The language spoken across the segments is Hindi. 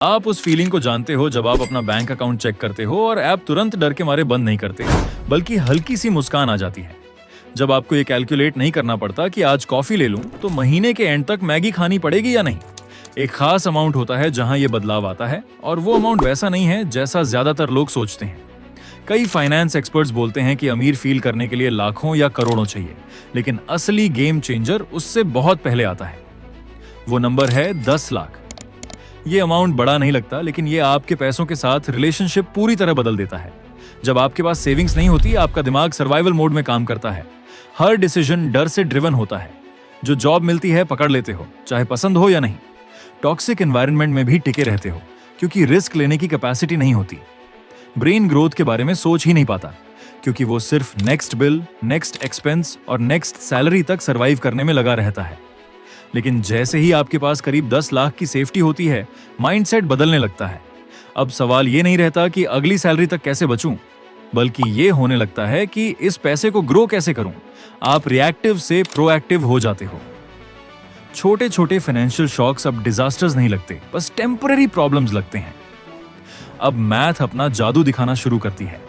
आप उस फीलिंग को जानते हो जब आप अपना बैंक अकाउंट चेक करते हो और ऐप तुरंत डर के मारे बंद नहीं करते, बल्कि हल्की सी मुस्कान आ जाती है। जब आपको ये कैलकुलेट नहीं करना पड़ता कि आज कॉफी ले लूं तो महीने के एंड तक मैगी खानी पड़ेगी या नहीं। एक खास अमाउंट होता है जहां ये बदलाव आता है, और वो अमाउंट वैसा नहीं है जैसा ज्यादातर लोग सोचते हैं। कई फाइनेंस एक्सपर्ट्स बोलते हैं कि अमीर फील करने के लिए लाखों या करोड़ों चाहिए, लेकिन असली गेम चेंजर उससे बहुत पहले आता है। वो नंबर है 10 लाख। ये अमाउंट बड़ा नहीं लगता, लेकिन ये आपके पैसों के साथ रिलेशनशिप पूरी तरह बदल देता है। जब आपके पास सेविंग्स नहीं होती, आपका दिमाग सर्वाइवल मोड में काम करता है। हर डिसीजन डर से ड्रिवन होता है। जो जॉब मिलती है पकड़ लेते हो, चाहे पसंद हो या नहीं। टॉक्सिक एनवायरनमेंट में भी टिके रहते हो, क्योंकि रिस्क लेने की कैपेसिटी नहीं होती। ब्रेन ग्रोथ के बारे में सोच ही नहीं पाता, क्योंकि वो सिर्फ नेक्स्ट बिल, नेक्स्ट एक्सपेंस और नेक्स्ट सैलरी तक सर्वाइव करने में लगा रहता है। लेकिन जैसे ही आपके पास करीब 10 लाख की सेफ्टी होती है, माइंडसेट बदलने लगता है। अब सवाल ये नहीं रहता कि अगली सैलरी तक कैसे बचूं, बल्कि ये होने लगता है कि इस पैसे को ग्रो कैसे करूं। आप रिएक्टिव से प्रोएक्टिव हो जाते हो। छोटे छोटे फाइनेंशियल शॉक्स अब डिजास्टर्स नहीं लगते, बस टेम्पररी प्रॉब्लम्स लगते हैं। अब मैथ अपना जादू दिखाना शुरू करती है।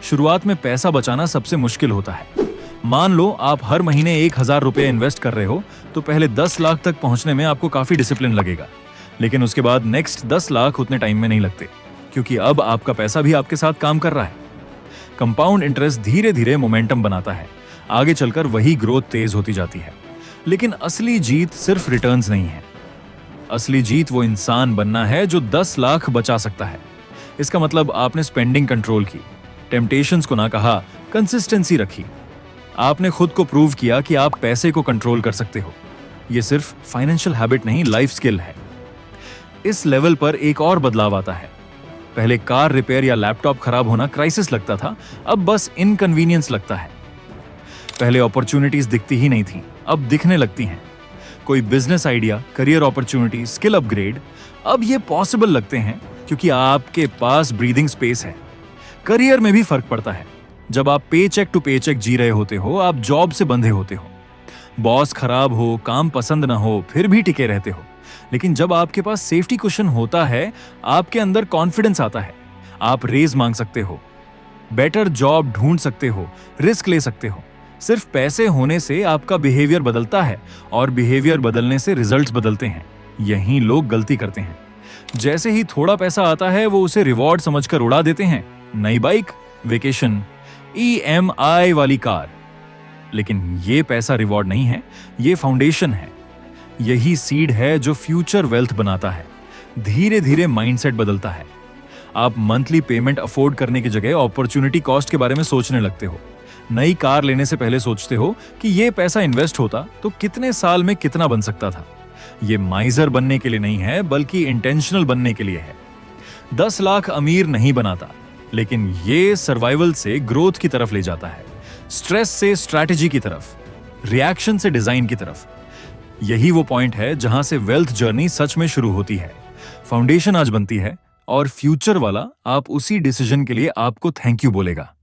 शुरुआत में पैसा बचाना सबसे मुश्किल होता है। मान लो आप हर महीने 1000 रुपए इन्वेस्ट कर रहे हो, तो पहले 10 लाख तक पहुंचने में आपको काफी डिसिप्लिन लगेगा। लेकिन उसके बाद नेक्स्ट 10 लाख उतने टाइम में नहीं लगते, क्योंकि अब आपका पैसा भी आपके साथ काम कर रहा है। कंपाउंड इंटरेस्ट धीरे धीरे मोमेंटम बनाता है। आगे चलकर वही ग्रोथ तेज होती जाती है। लेकिन असली जीत सिर्फ रिटर्न्स नहीं है। असली जीत वो इंसान बनना है जो 10 लाख बचा सकता है। इसका मतलब आपने स्पेंडिंग कंट्रोल की, टेम्पटेशंस को ना कहा, कंसिस्टेंसी रखी। आपने खुद को प्रूव किया कि आप पैसे को कंट्रोल कर सकते हो। यह सिर्फ फाइनेंशियल हैबिट नहीं, लाइफ स्किल है। इस लेवल पर एक और बदलाव आता है। पहले कार रिपेयर या लैपटॉप खराब होना क्राइसिस लगता था, अब बस इनकन्वीनियंस लगता है। पहले अपॉर्चुनिटीज दिखती ही नहीं थी, अब दिखने लगती हैं। कोई business idea, career opportunity, skill upgrade, अब ये पॉसिबल लगते हैं क्योंकि आपके पास ब्रीदिंग स्पेस है। करियर में भी फर्क पड़ता है। जब आप पे चेक टू पे चेक जी रहे होते हो, आप जॉब से बंधे होते हो। बॉस खराब हो, काम पसंद ना हो, फिर भी टिके रहते हो। लेकिन जब आपके पास सेफ्टी कुशन होता है, आपके अंदर कॉन्फिडेंस आता है। आप रेज मांग सकते हो, बेटर जॉब ढूंढ सकते हो, रिस्क ले सकते हो। सिर्फ पैसे होने से आपका बिहेवियर बदलता है, और बिहेवियर बदलने से रिजल्ट्स बदलते हैं। यही लोग गलती करते हैं। जैसे ही थोड़ा पैसा आता है, वो उसे रिवॉर्ड समझकर उड़ा देते हैं। नई बाइक, वेकेशन, EMI वाली कार। लेकिन ये पैसा रिवॉर्ड नहीं है, ये फाउंडेशन है। यही सीड है जो फ्यूचर वेल्थ बनाता है। धीरे धीरे माइंडसेट बदलता है। आप मंथली पेमेंट अफोर्ड करने की जगह अपॉर्चुनिटी कॉस्ट के बारे में सोचने लगते हो। नई कार लेने से पहले सोचते हो कि ये पैसा इन्वेस्ट होता तो कितने साल में कितना बन सकता था। ये माइजर बनने के लिए नहीं है, बल्कि इंटेंशनल बनने के लिए है। 10 लाख अमीर नहीं बनाता, लेकिन ये सर्वाइवल से ग्रोथ की तरफ ले जाता है। स्ट्रेस से स्ट्रैटेजी की तरफ, रिएक्शन से डिजाइन की तरफ। यही वो पॉइंट है जहां से वेल्थ जर्नी सच में शुरू होती है। फाउंडेशन आज बनती है, और फ्यूचर वाला आप उसी डिसीजन के लिए आपको थैंक यू बोलेगा।